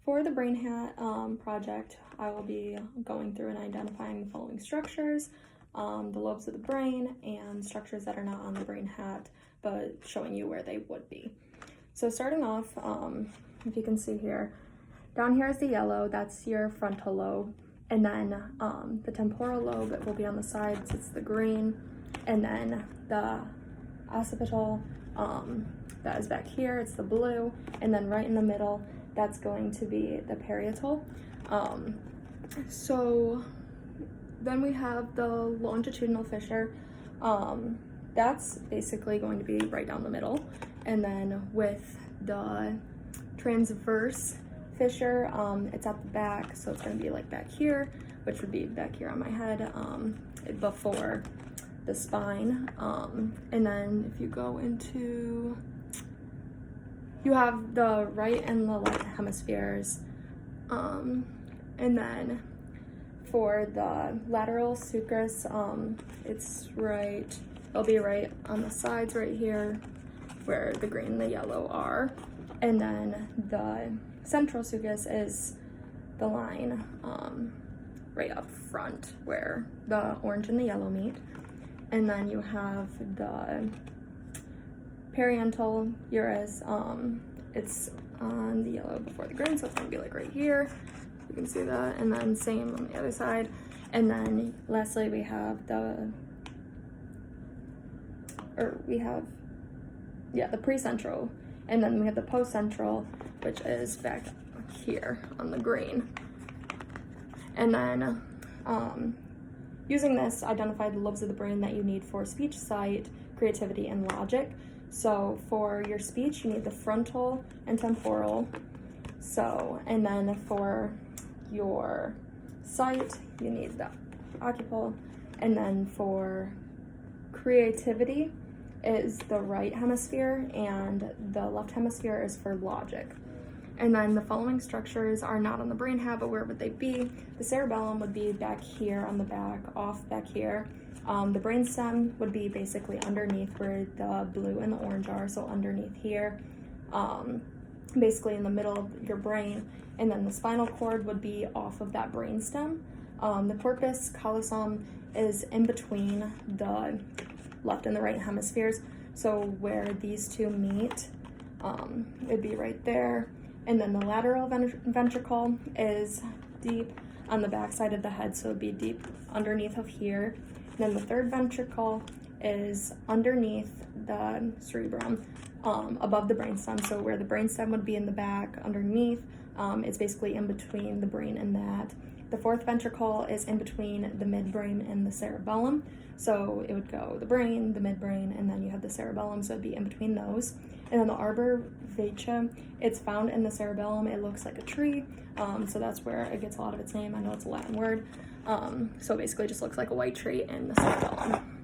For the brain hat project, I will be going through and identifying the following structures, the lobes of the brain, and structures that are not on the brain hat, but showing you where they would be. So starting off, if you can see here, down here is the yellow, that's your frontal lobe, and then the temporal lobe, it will be on the sides, it's the green, and then the occipital, that is back here, it's the blue, and then right in the middle, that's going to be the parietal. So then we have the longitudinal fissure. That's basically going to be right down the middle. And then with the transverse fissure, it's at the back, so it's going to be like back here, which would be back here on my head, before the spine. And then if you go into, you have the right and the left hemispheres, and then for the lateral sulcus, it's right, it'll be right on the sides right here where the green and the yellow are, and then the central sulcus is the line right up front where the orange and the yellow meet. And then you have the parietal urus, it's on the yellow before the green, so it's gonna be like right here. You can see that, and then same on the other side. And then lastly, we have the precentral, and then we have the postcentral, which is back here on the green. And then using this, identify the lobes of the brain that you need for speech, sight, creativity, and logic. So for your speech, you need the frontal and temporal. So, and then for your sight, you need the occipital, and then for creativity is the right hemisphere, and the left hemisphere is for logic. And then the following structures are not on the brain hat, but where would they be? The cerebellum would be back here on the back, off back here. The brainstem would be basically underneath where the blue and the orange are, so underneath here, basically in the middle of your brain. And then the spinal cord would be off of that brainstem. The corpus callosum is in between the left and the right hemispheres, so where these two meet, it'd be right there. And then the lateral ventricle is deep on the back side of the head, so it'd be deep underneath of here. And then the third ventricle is underneath the cerebrum, above the brainstem, so where the brainstem would be in the back underneath, it's basically in between the brain and that. The fourth ventricle is in between the midbrain and the cerebellum, so it would go the brain, the midbrain, and then you have the cerebellum, so it'd be in between those. And then the arbor vitae, it's found in the cerebellum. It looks like a tree, so that's where it gets a lot of its name. I know it's a Latin word, so basically it just looks like a white tree in the cerebellum.